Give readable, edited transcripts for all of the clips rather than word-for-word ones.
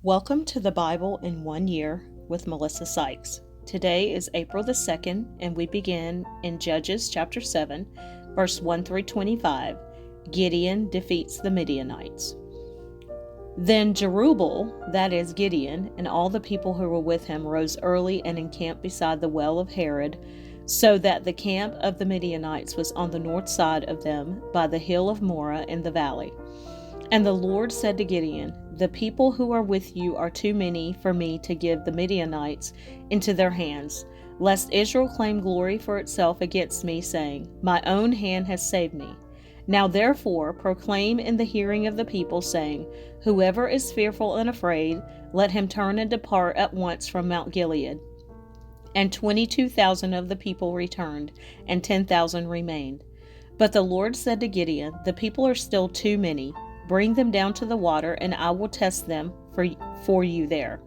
Welcome to the Bible in 1 Year with Melissa Sykes. Today is April the 2nd, and we begin in Judges chapter 7, verse 1 through 25. Gideon defeats the Midianites. Then Jerubbaal, that is Gideon, and all the people who were with him rose early and encamped beside the well of Harod, so that the camp of the Midianites was on the north side of them by the hill of Moreh in the valley. And the Lord said to Gideon, "The people who are with you are too many for me to give the Midianites into their hands, lest Israel claim glory for itself against me, saying, 'My own hand has saved me.' Now therefore proclaim in the hearing of the people, saying, 'Whoever is fearful and afraid, let him turn and depart at once from Mount Gilead.' And 22,000 of the people returned, and 10,000 remained. But the Lord said to Gideon, 'The people are still too many. Bring them down to the water, and I will test them for you there.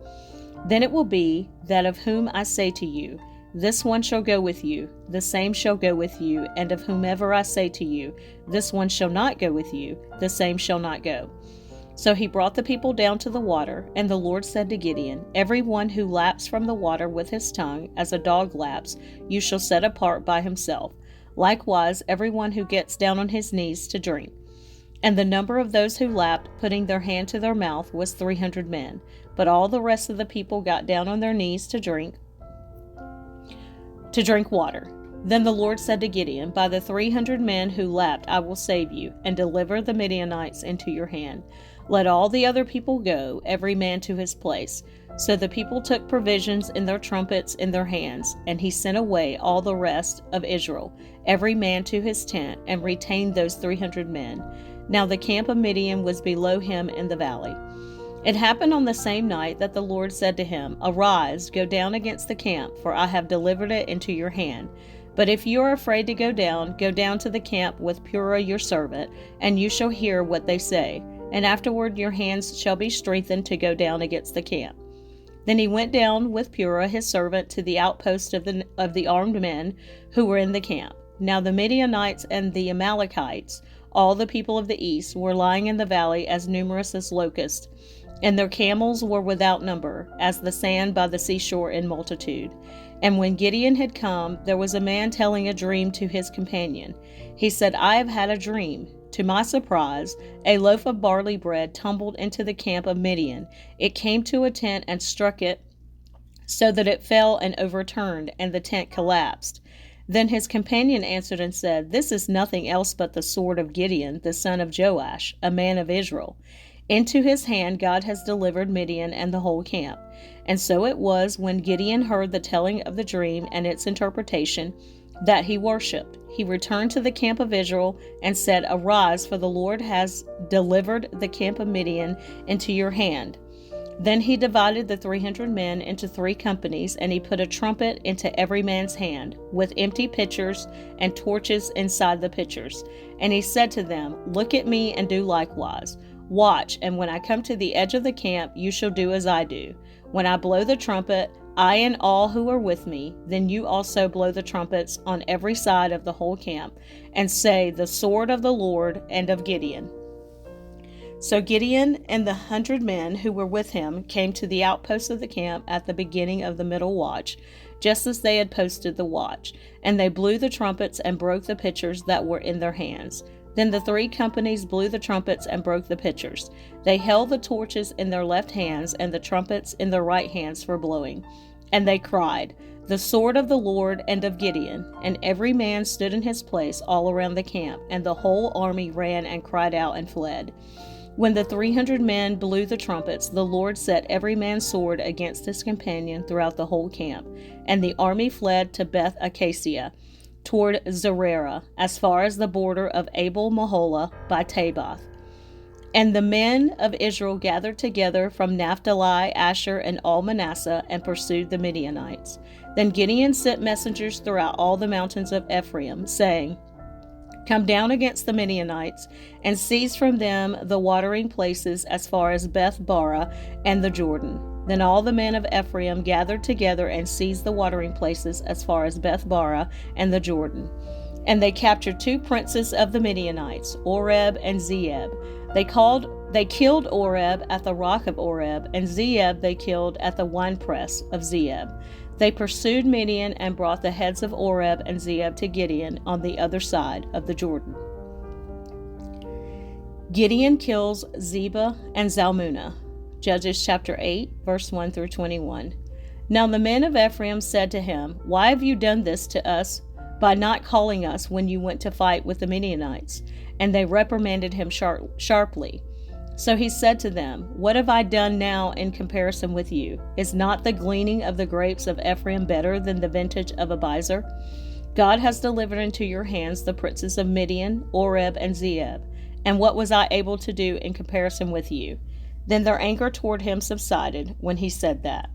Then it will be that of whom I say to you, this one shall go with you, the same shall go with you, and of whomever I say to you, this one shall not go with you, the same shall not go.' So he brought the people down to the water, and the Lord said to Gideon, 'Every one who laps from the water with his tongue, as a dog laps, you shall set apart by himself. Likewise, every one who gets down on his knees to drink.' And the number of those who lapped, putting their hand to their mouth, was 300 men. But all the rest of the people got down on their knees to drink water. Then the Lord said to Gideon, 'By the 300 men who lapped I will save you, and deliver the Midianites into your hand. Let all the other people go, every man to his place.' So the people took provisions in their trumpets in their hands, and he sent away all the rest of Israel, every man to his tent, and retained those 300 men. Now the camp of Midian was below him in the valley. It happened on the same night that the Lord said to him, 'Arise, go down against the camp, for I have delivered it into your hand. But if you are afraid to go down to the camp with Purah your servant, and you shall hear what they say. And afterward your hands shall be strengthened to go down against the camp.' Then he went down with Purah his servant to the outpost of the armed men who were in the camp. Now the Midianites and the Amalekites, all the people of the east, were lying in the valley as numerous as locusts, and their camels were without number, as the sand by the seashore in multitude. And when Gideon had come, there was a man telling a dream to his companion. He said, 'I have had a dream. To my surprise, a loaf of barley bread tumbled into the camp of Midian. It came to a tent and struck it, so that it fell and overturned, and the tent collapsed.' Then his companion answered and said, 'This is nothing else but the sword of Gideon, the son of Joash, a man of Israel. Into his hand God has delivered Midian and the whole camp.' And so it was, when Gideon heard the telling of the dream and its interpretation, that he worshipped. He returned to the camp of Israel and said, 'Arise, for the Lord has delivered the camp of Midian into your hand.' Then he divided the 300 men into 3 companies, and he put a trumpet into every man's hand, with empty pitchers and torches inside the pitchers. And he said to them, 'Look at me and do likewise. Watch, and when I come to the edge of the camp, you shall do as I do. When I blow the trumpet, I and all who are with me, then you also blow the trumpets on every side of the whole camp, and say, the sword of the Lord and of Gideon.' So Gideon and the 100 men who were with him came to the outpost of the camp at the beginning of the middle watch, just as they had posted the watch. And they blew the trumpets and broke the pitchers that were in their hands. Then the 3 companies blew the trumpets and broke the pitchers. They held the torches in their left hands and the trumpets in their right hands for blowing. And they cried, 'The sword of the Lord and of Gideon.' And every man stood in his place all around the camp, and the whole army ran and cried out and fled. When the 300 men blew the trumpets, the Lord set every man's sword against his companion throughout the whole camp. And the army fled to Beth Acacia, toward Zererah, as far as the border of Abel Meholah by Tabath. And the men of Israel gathered together from Naphtali, Asher, and all Manasseh, and pursued the Midianites. Then Gideon sent messengers throughout all the mountains of Ephraim, saying, 'Come down against the Midianites, and seize from them the watering places as far as Beth Barah and the Jordan.' Then all the men of Ephraim gathered together and seized the watering places as far as Beth Barah and the Jordan. And they captured 2 princes of the Midianites, Oreb and Zeeb. They called They killed Oreb at the rock of Oreb, and Zeeb they killed at the winepress of Zeeb. They pursued Midian and brought the heads of Oreb and Zeeb to Gideon on the other side of the Jordan. Gideon kills Zebah and Zalmunna. Judges chapter 8, verse 1 through 21. Now the men of Ephraim said to him, Why have you done this to us by not calling us when you went to fight with the Midianites? And they reprimanded him sharply. So he said to them, What have I done now in comparison with you? Is not the gleaning of the grapes of Ephraim better than the vintage of Abiezer? God has delivered into your hands the princes of Midian, Oreb, and Zeeb. And what was I able to do in comparison with you? Then their anger toward him subsided when he said that.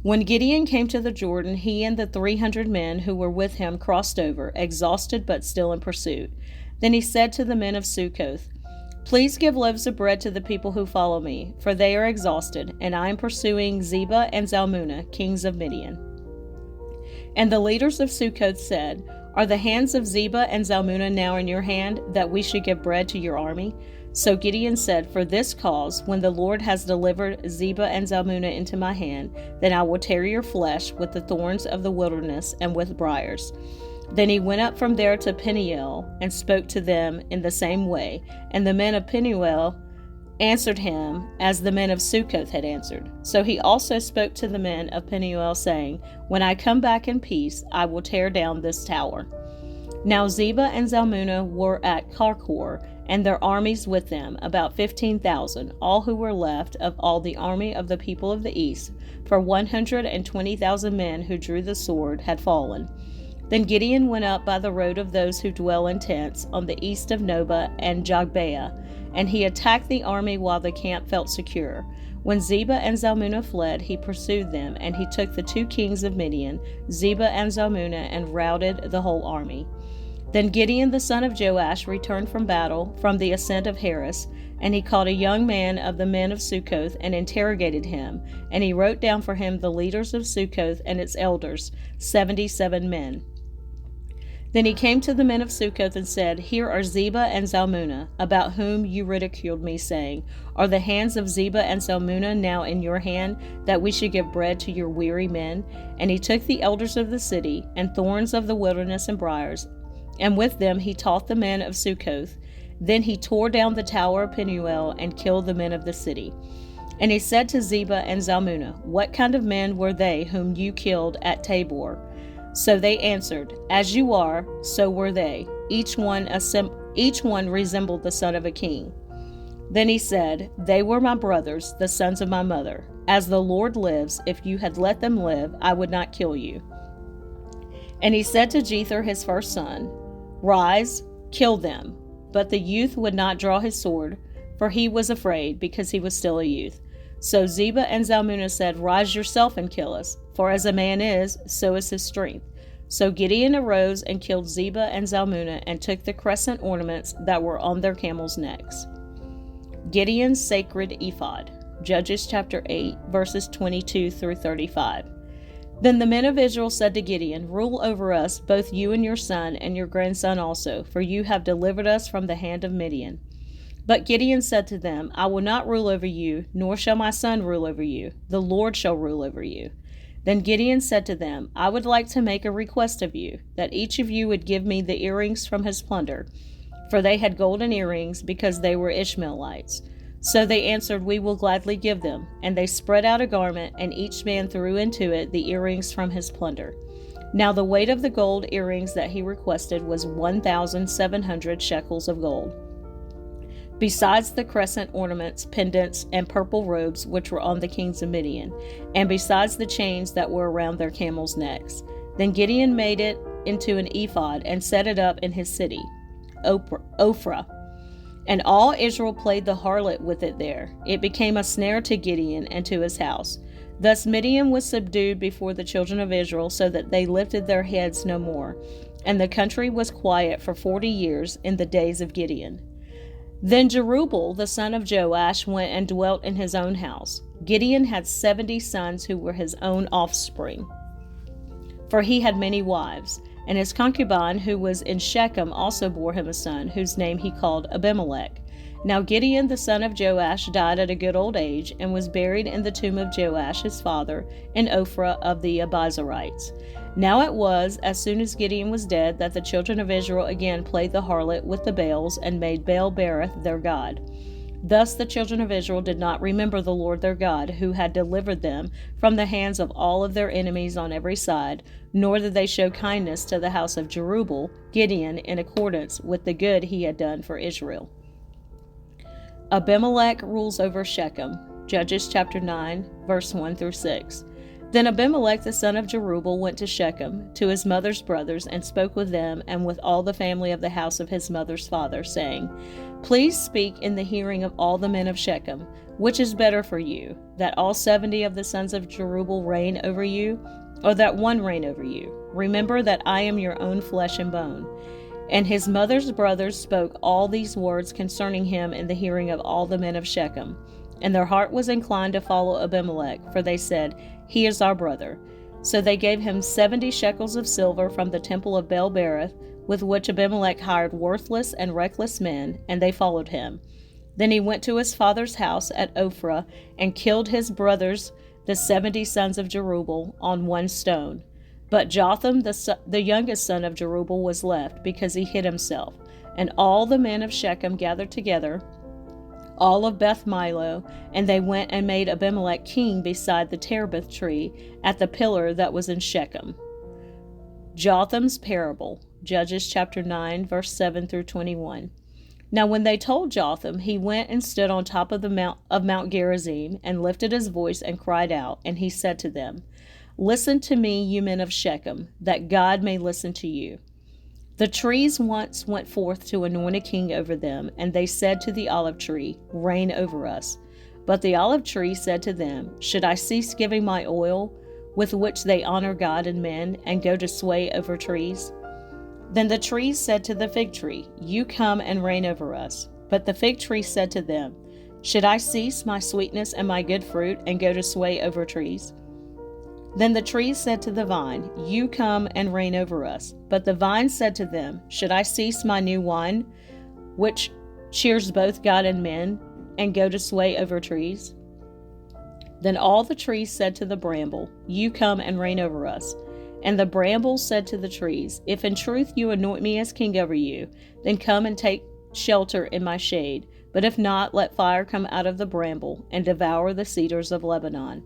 When Gideon came to the Jordan, he and the 300 men who were with him crossed over, exhausted but still in pursuit. Then he said to the men of Sukkoth, Please give loaves of bread to the people who follow me, for they are exhausted, and I am pursuing Zebah and Zalmunna, kings of Midian. And the leaders of Sukkoth said, Are the hands of Zebah and Zalmunna now in your hand, that we should give bread to your army? So Gideon said, For this cause, when the Lord has delivered Zebah and Zalmunna into my hand, then I will tear your flesh with the thorns of the wilderness and with briars. Then he went up from there to Peniel and spoke to them in the same way, and the men of Peniel answered him as the men of Sukkoth had answered. So he also spoke to the men of Peniel, saying, When I come back in peace, I will tear down this tower. Now Zebah and Zalmunna were at Karkor, and their armies with them, about 15,000, all who were left of all the army of the people of the east, for 120,000 men who drew the sword had fallen. Then Gideon went up by the road of those who dwell in tents on the east of Nobah and Jogbeah, and he attacked the army while the camp felt secure. When Zebah and Zalmunna fled, he pursued them, and he took the 2 kings of Midian, Zebah and Zalmunna, and routed the whole army. Then Gideon the son of Joash returned from battle from the ascent of Heres, and he called a young man of the men of Sukkoth and interrogated him, and he wrote down for him the leaders of Sukkoth and its elders, 77 men. Then he came to the men of Sukkoth and said, Here are Zebah and Zalmunna, about whom you ridiculed me, saying, Are the hands of Zebah and Zalmunna now in your hand, that we should give bread to your weary men? And he took the elders of the city, and thorns of the wilderness and briars, and with them he taught the men of Sukkoth. Then he tore down the tower of Peniel and killed the men of the city. And he said to Zebah and Zalmunna, What kind of men were they whom you killed at Tabor? So they answered, As you are, so were they. Each one resembled the son of a king. Then he said, They were my brothers, the sons of my mother. As the Lord lives, if you had let them live, I would not kill you. And he said to Jether his first son, Rise, kill them. But the youth would not draw his sword, for he was afraid, because he was still a youth. So Zebah and Zalmunna said, Rise yourself and kill us, for as a man is, so is his strength. So Gideon arose and killed Zebah and Zalmunna, and took the crescent ornaments that were on their camels' necks. Gideon's sacred ephod. Judges chapter 8, verses 22 through 35. Then the men of Israel said to Gideon, Rule over us, both you and your son, and your grandson also, for you have delivered us from the hand of Midian. But Gideon said to them, I will not rule over you, nor shall my son rule over you. The Lord shall rule over you. Then Gideon said to them, I would like to make a request of you, that each of you would give me the earrings from his plunder. For they had golden earrings, because they were Ishmaelites. So they answered, We will gladly give them. And they spread out a garment, and each man threw into it the earrings from his plunder. Now the weight of the gold earrings that he requested was 1,700 shekels of gold, besides the crescent ornaments, pendants, and purple robes which were on the kings of Midian, and besides the chains that were around their camels' necks. Then Gideon made it into an ephod, and set it up in his city, Ophrah. And all Israel played the harlot with it there. It became a snare to Gideon and to his house. Thus Midian was subdued before the children of Israel, so that they lifted their heads no more. And the country was quiet for 40 years in the days of Gideon. Then Jerubbaal, the son of Joash, went and dwelt in his own house. Gideon had 70 sons who were his own offspring, for he had many wives. And his concubine, who was in Shechem, also bore him a son, whose name he called Abimelech. Now Gideon the son of Joash died at a good old age, and was buried in the tomb of Joash his father in Ophrah of the Abiezrites. Now it was, as soon as Gideon was dead, that the children of Israel again played the harlot with the Baals, and made Baal-berith their god. Thus the children of Israel did not remember the Lord their God, who had delivered them from the hands of all of their enemies on every side, nor did they show kindness to the house of Jerubbaal, Gideon, in accordance with the good he had done for Israel. Abimelech rules over Shechem. Judges chapter 9, verse 1 through 6. Then Abimelech the son of Jerubbaal went to Shechem, to his mother's brothers, and spoke with them and with all the family of the house of his mother's father, saying, Please speak in the hearing of all the men of Shechem. Which is better for you, that all 70 of the sons of Jerubbaal reign over you, or that one reign over you? Remember that I am your own flesh and bone. And his mother's brothers spoke all these words concerning him in the hearing of all the men of Shechem. And their heart was inclined to follow Abimelech, for they said, He is our brother. So they gave him 70 shekels of silver from the temple of Baal-berith, with which Abimelech hired worthless and reckless men, and they followed him. Then he went to his father's house at Ophrah, and killed his brothers, the 70 sons of Jerubbaal, on one stone. But Jotham, the youngest son of Jerubbaal, was left, because he hid himself. And all the men of Shechem gathered together, all of Beth Milo, and they went and made Abimelech king beside the terebinth tree at the pillar that was in Shechem. Jotham's parable. Judges chapter 9, verse 7 through 21. Now when they told Jotham, he went and stood on top of Mount Gerizim, and lifted his voice and cried out, and he said to them, Listen to me, you men of Shechem, that God may listen to you. The trees once went forth to anoint a king over them, and they said to the olive tree, Reign over us. But the olive tree said to them, Should I cease giving my oil, with which they honor God and men, and go to sway over trees? Then the trees said to the fig tree, You come and reign over us. But the fig tree said to them, Should I cease my sweetness and my good fruit, and go to sway over trees? Then the trees said to the vine, You come and reign over us. But the vine said to them, Should I cease my new wine, which cheers both God and men, and go to sway over trees? Then all the trees said to the bramble, You come and reign over us. And the bramble said to the trees, If in truth you anoint me as king over you, then come and take shelter in my shade. But if not, let fire come out of the bramble, and devour the cedars of Lebanon.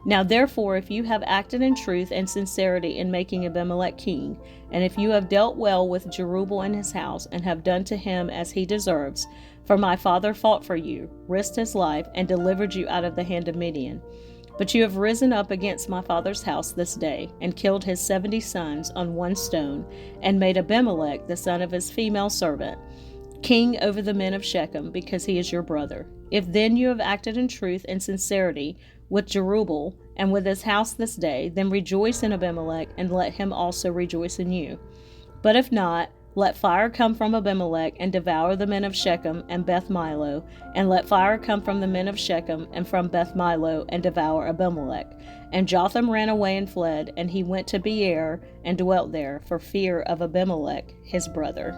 Now therefore, if you have acted in truth and sincerity in making Abimelech king, and if you have dealt well with Jerubbaal and his house, and have done to him as he deserves, for my father fought for you, risked his life, and delivered you out of the hand of Midian. But you have risen up against my father's house this day, and killed his 70 sons on one stone, and made Abimelech, the son of his female servant, king over the men of Shechem, because he is your brother. If then you have acted in truth and sincerity with Jerubbaal and with his house this day, then rejoice in Abimelech, and let him also rejoice in you. But if not, let fire come from Abimelech, and devour the men of Shechem and Beth Milo, and let fire come from the men of Shechem and from Beth Milo, and devour Abimelech. And Jotham ran away and fled, and he went to Beer, and dwelt there, for fear of Abimelech his brother.